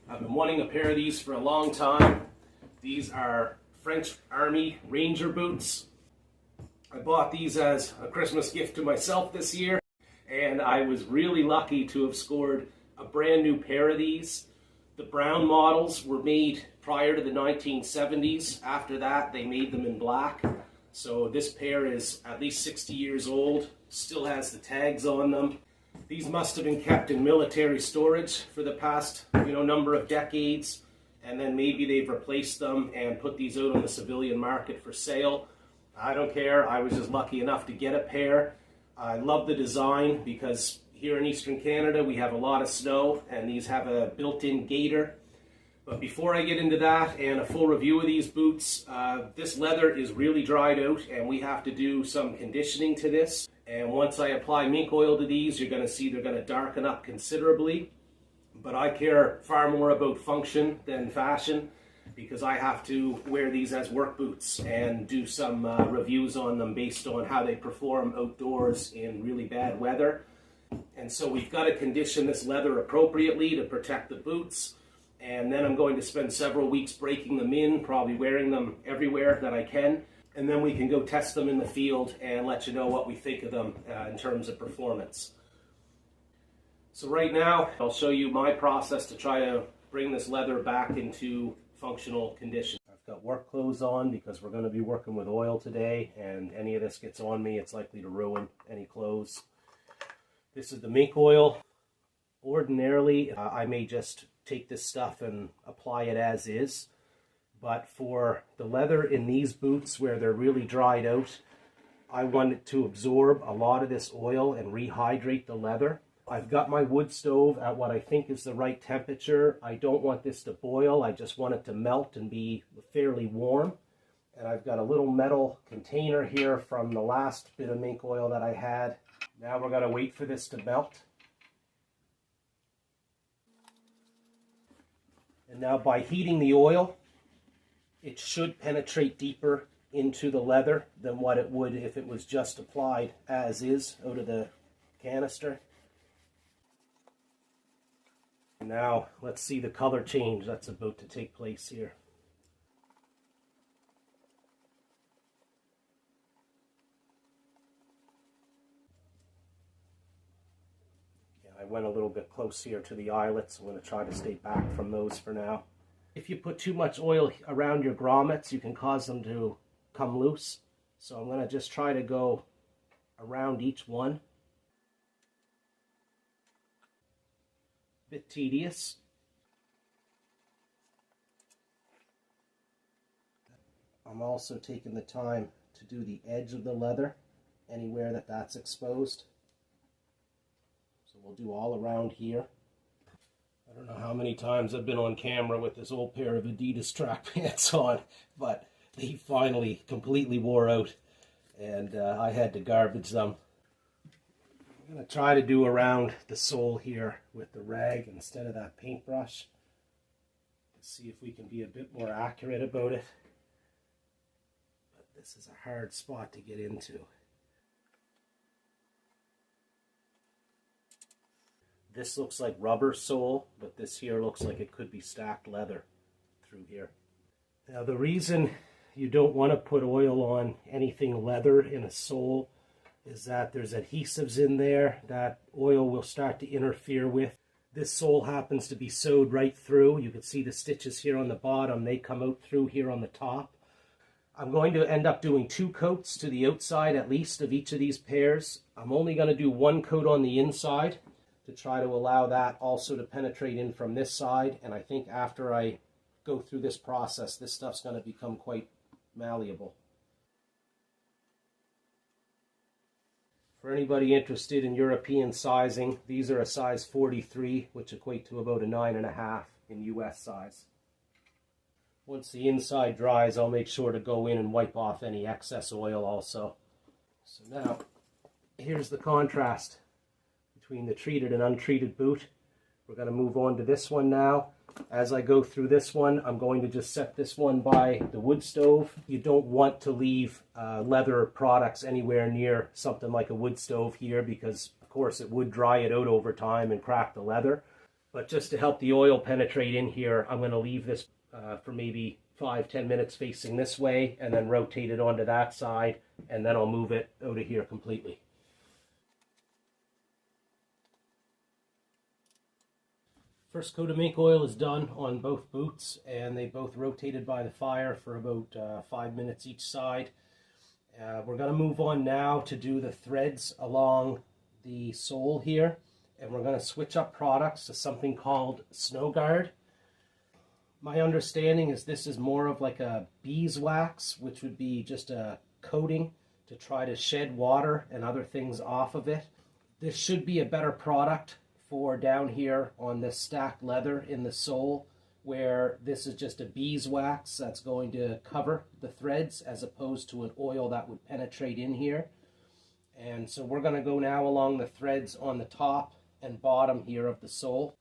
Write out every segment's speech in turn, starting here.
I've been wanting a pair of these for a long time. These are French Army Ranger boots. I bought these as a Christmas gift to myself this year, and I was really lucky to have scored a brand new pair of these. The brown models were made prior to the 1970s. After that, they made them in black. So this pair is at least 60 years old, still has the tags on them. These must have been kept in military storage for the past, number of decades, and then maybe they've replaced them and put these out on the civilian market for sale. I don't care. I was just lucky enough to get a pair. I love the design because here in Eastern Canada we have a lot of snow, and these have a built-in gaiter. But before I get into that and a full review of these boots, this leather is really dried out and we have to do some conditioning to this. And once I apply mink oil to these, you're going to see they're going to darken up considerably. But I care far more about function than fashion, because I have to wear these as work boots and do some reviews on them based on how they perform outdoors in really bad weather. And so we've got to condition this leather appropriately to protect the boots. And then I'm going to spend several weeks breaking them in, probably wearing them everywhere that I can. And then we can go test them in the field and let you know what we think of them in terms of performance. So right now, I'll show you my process to try to bring this leather back into functional condition. I've got work clothes on because we're going to be working with oil today, and any of this gets on me, it's likely to ruin any clothes. This is the mink oil. Ordinarily, I may just take this stuff and apply it as is. But for the leather in these boots where they're really dried out, I want it to absorb a lot of this oil and rehydrate the leather. I've got my wood stove at what I think is the right temperature. I don't want this to boil. I just want it to melt and be fairly warm. And I've got a little metal container here from the last bit of mink oil that I had. Now we're going to wait for this to melt. And now by heating the oil, it should penetrate deeper into the leather than what it would if it was just applied as is out of the canister. Now let's see the color change that's about to take place here. I went a little bit close here to the eyelets. I'm going to try to stay back from those for now. If you put too much oil around your grommets, you can cause them to come loose. So I'm going to just try to go around each one. Bit tedious. I'm also taking the time to do the edge of the leather, anywhere that's exposed. So we'll do all around here. I don't know how many times I've been on camera with this old pair of Adidas track pants on, but they finally completely wore out, and I had to garbage them. I'm going to try to do around the sole here with the rag instead of that paintbrush to see if we can be a bit more accurate about it. But this is a hard spot to get into. This looks like rubber sole, but this here looks like it could be stacked leather through here. Now the reason you don't want to put oil on anything leather in a sole is that there's adhesives in there that oil will start to interfere with. This sole happens to be sewed right through. You can see the stitches here on the bottom. They come out through here on the top. I'm going to end up doing 2 coats to the outside at least of each of these pairs. I'm only going to do 1 coat on the inside to try to allow that also to penetrate in from this side. And I think after I go through this process, this stuff's going to become quite malleable. For anybody interested in European sizing, these are a size 43, which equate to about a 9.5 in US size. Once the inside dries, I'll make sure to go in and wipe off any excess oil also. So now, here's the contrast between the treated and untreated boot. We're going to move on to this one now. As I go through this one, I'm going to just set this one by the wood stove. You don't want to leave leather products anywhere near something like a wood stove here because, of course, it would dry it out over time and crack the leather. But just to help the oil penetrate in here, I'm going to leave this for maybe 5-10 minutes facing this way, and then rotate it onto that side, and then I'll move it out of here completely. First coat of mink oil is done on both boots, and they both rotated by the fire for about 5 minutes each side. We're going to move on now to do the threads along the sole here, and we're going to switch up products to something called Snow Guard. My understanding is this is more of like a beeswax, which would be just a coating to try to shed water and other things off of it. This should be a better product for down here on this stacked leather in the sole, where this is just a beeswax that's going to cover the threads as opposed to an oil that would penetrate in here. And so we're going to go now along the threads on the top and bottom here of the sole.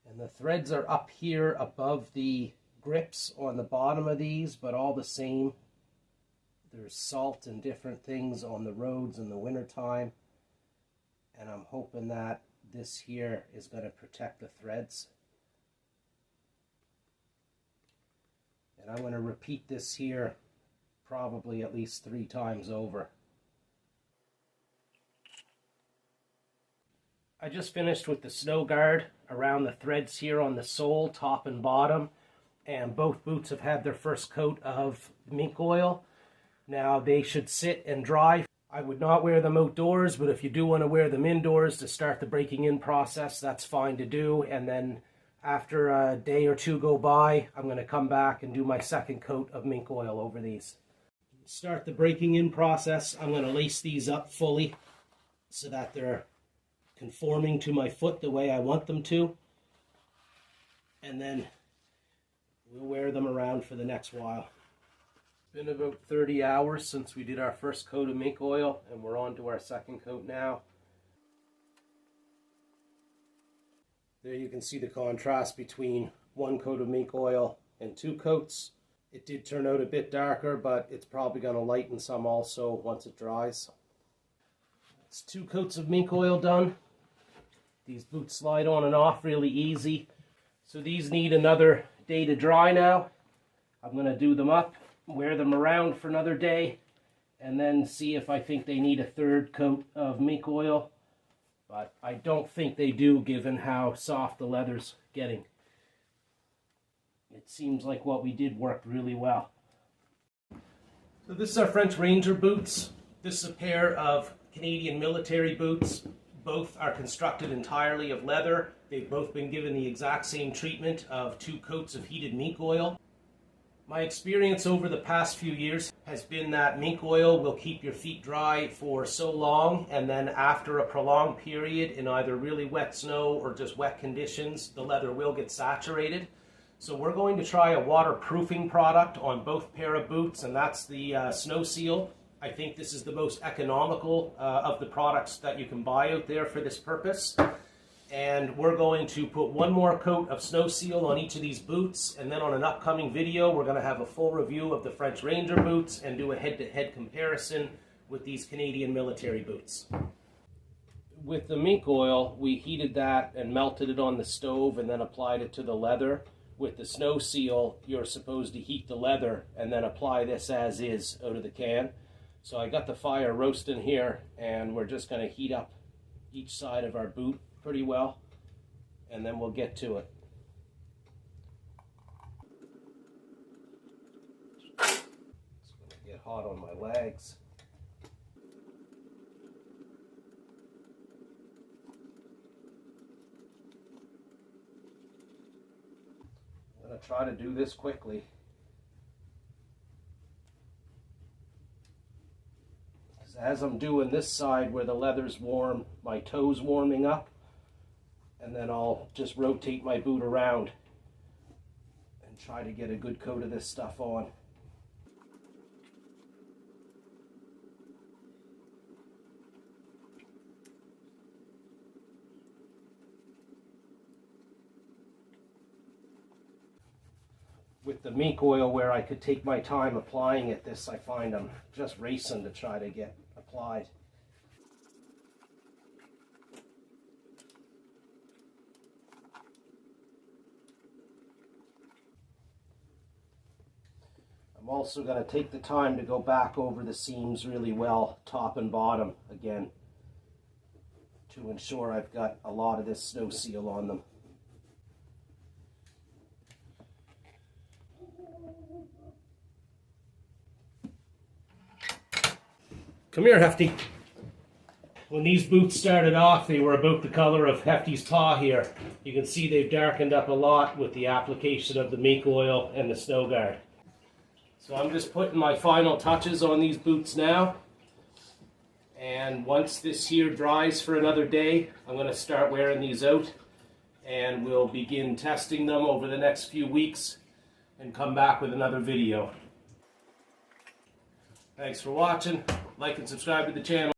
And the threads are up here above the grips on the bottom of these, but all the same, there's salt and different things on the roads in the wintertime. And I'm hoping that this here is going to protect the threads. And I'm going to repeat this here probably at least 3 times over. I just finished with the Snow Guard around the threads here on the sole, top and bottom, and both boots have had their first coat of mink oil. Now they should sit and dry. I would not wear them outdoors, but if you do want to wear them indoors to start the breaking in process, that's fine to do. And then after a day or 2 go by, I'm going to come back and do my second coat of mink oil over these. Start the breaking in process. I'm going to lace these up fully so that they're conforming to my foot the way I want them to. And then we'll wear them around for the next while. Been about 30 hours since we did our first coat of mink oil, and we're on to our second coat now. There you can see the contrast between 1 coat of mink oil and 2 coats. It did turn out a bit darker, but it's probably going to lighten some also once it dries. It's 2 coats of mink oil done. These boots slide on and off really easy. So these need another day to dry now. I'm going to do them up, wear them around for another day, and then see if I think they need a 3rd coat of mink oil. But I don't think they do, given how soft the leather's getting. It seems like what we did worked really well. So this is our French Ranger boots. This is a pair of Canadian military boots. Both are constructed entirely of leather. They've both been given the exact same treatment of 2 coats of heated mink oil. My experience over the past few years has been that mink oil will keep your feet dry for so long, and then after a prolonged period in either really wet snow or just wet conditions, the leather will get saturated. So we're going to try a waterproofing product on both pair of boots, and that's the Snow Seal. I think this is the most economical of the products that you can buy out there for this purpose. And we're going to put 1 more coat of Snow Seal on each of these boots, and then on an upcoming video we're going to have a full review of the French Ranger boots and do a head-to-head comparison with these Canadian military boots. With the mink oil, we heated that and melted it on the stove and then applied it to the leather. With the Snow Seal, you're supposed to heat the leather and then apply this as is out of the can. So I got the fire roasting here, and we're just going to heat up each side of our boot pretty well, and then we'll get to it. It's going to get hot on my legs. I'm going to try to do this quickly. As I'm doing this side where the leather's warm, my toe's warming up, and then I'll just rotate my boot around and try to get a good coat of this stuff on. With the mink oil, where I could take my time applying it, this I find I'm just racing to try to get applied. I'm also going to take the time to go back over the seams really well, top and bottom again, to ensure I've got a lot of this snow seal on them. Come here, Hefty. When these boots started off, they were about the color of Hefty's paw here. You can see they've darkened up a lot with the application of the mink oil and the snow guard. So I'm just putting my final touches on these boots now. And once this here dries for another day, I'm going to start wearing these out. And we'll begin testing them over the next few weeks and come back with another video. Thanks for watching. Like and subscribe to the channel.